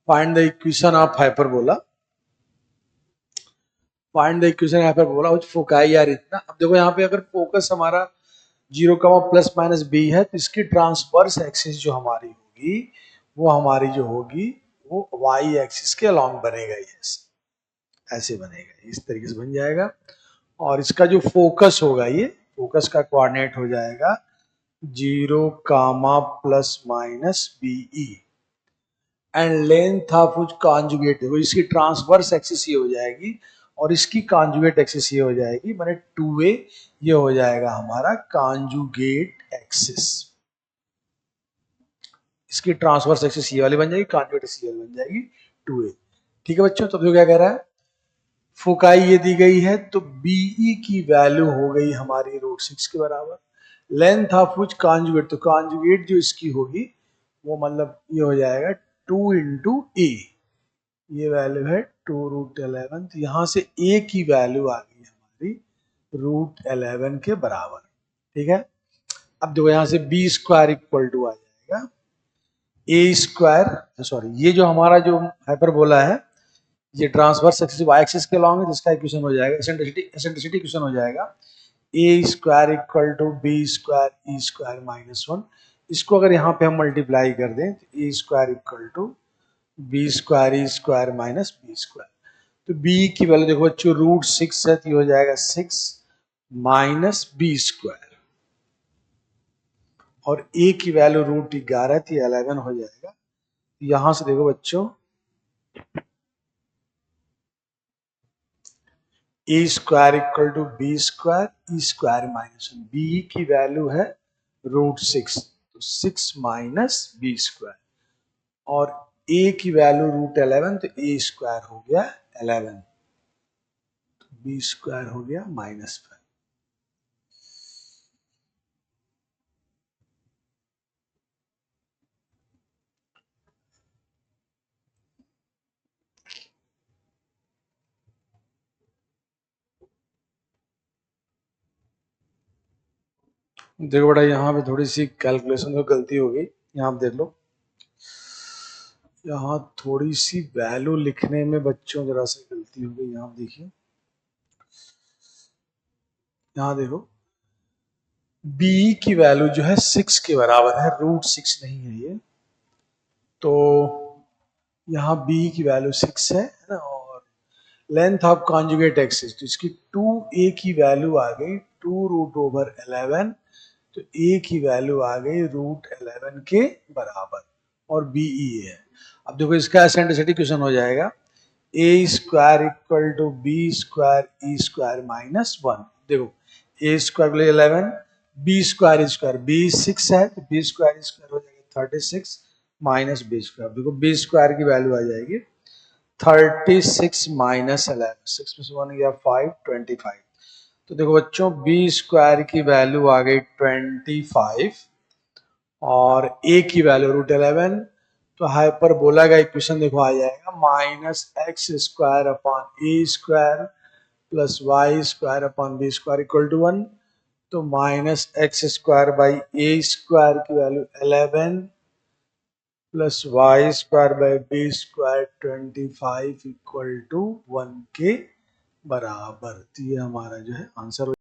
Find the equation of hyperbola, find the equation hyperbola which foci are इतना। अब देखो यहाँ पे अगर फोकस हमारा 0, प्लस माइनस बी है तो इसकी ट्रांसवर्स एक्सिस जो हमारी होगी वो हमारी जो होगी वो वाई एक्सिस के अलॉन्ग बनेगा, ये ऐसे बनेगा, इस तरीके से बन जाएगा। और इसका जो फोकस होगा, ये फोकस का कोऑर्डिनेट हो जाएगा 0, plus minus b e and length of which conjugate, देखो इसकी ट्रांसवर्स एक्सिस ये हो जाएगी और इसकी कॉन्जुगेट एक्सिस ये हो जाएगी, माने 2a, ये हो जाएगा हमारा कॉन्जुगेट एक्सिस। इसकी ट्रांसवर्स एक्सिस ये वाली बन जाएगी, कॉन्जुगेट एक्सिस ये वाली बन जाएगी 2a। ठीक है बच्चों, तो जो क्या कह रहा है, फोकाई ये दी गई है तो बीई की वैल्यू हो गई हमारी √6 के बराबर, लेंथ ऑफ व्हिच कॉन्जुगेट, तो कॉन्जुगेट जो इसकी होगी वो मतलब ये हो जाएगा 2 इंटू ए, ये वैल्यू है 2√11, तो यहाँ से a की वैल्यू आ गई हमारी √11 के बराबर। ठीक है, अब देखो यहाँ से b स्क्वायर इक्वल टू आ जाएगा a स्क्वायर, सॉरी ये जो हमारा जो हाइपरबोला है ये ट्रांसवर्स एक्सिस y एक्सिस के लॉन्ग है, जिसका इक्वेशन हो जाएगा एसेंट्रिसिटी इक्वेशन हो जाएगा a square equal to b square e square minus 1। इसको अगर यहाँ पे हम मल्टीप्लाई कर दें तो a square equal to b square e square minus b square, तो b की वैल्यू देखो बच्चों √6 है तो ये हो जाएगा 6 माइनस बी स्क्वायर, और a की वैल्यू √11 थी 11 हो जाएगा। यहां से देखो बच्चों a square equal to b square e square minus 1, b की वैल्यू है √6, तो 6 माइनस बी स्क्वायर, और a की वैल्यू √11 तो a स्क्वायर हो गया 11, तो b स्क्वायर हो गया -5। देखो बेटा यहाँ पे थोड़ी सी कैलकुलेशन में गलती हो गई, यहाँ आप देख लो, यहाँ थोड़ी सी वैल्यू लिखने में बच्चों जरा सी गलती हो गई। यहाँ देखिए, यहाँ देखो b की वैल्यू जो है 6 के बराबर है, √6 नहीं है ये, तो यहाँ b की वैल्यू 6 है ना, और लेंथ ऑफ कॉन्जुगेट एक्सिस, तो इसकी 2a की वैल्यू आ गई 2√11, तो a की वैल्यू आ गई √11 के बराबर, और बी ई है। अब देखो इसका एसेंट्रिसिटी क्वेश्चन हो जाएगा a square equal to b square e square minus 1। देखो a square 11, b square square, b 6 है तो बी स्क्वायर स्क्वायर हो जाएगा 36 माइनस बी स्क्वायर, देखो बी स्क्वायर की वैल्यू आ जाएगी 36 माइनस 11, 6 में से 1 गया 5, 25। तो देखो बच्चों बी स्क्वायर की वैल्यू आ गई 25 और a की वैल्यू √11, तो हाइपरबोला का इक्वेशन देखो आ जाएगा -x square upon a square plus y square upon b square equal to 1, तो -x square by a square की value 11 plus y square by b square 25 equal to 1 के बराबर, तो ये हमारा जो है आंसर हो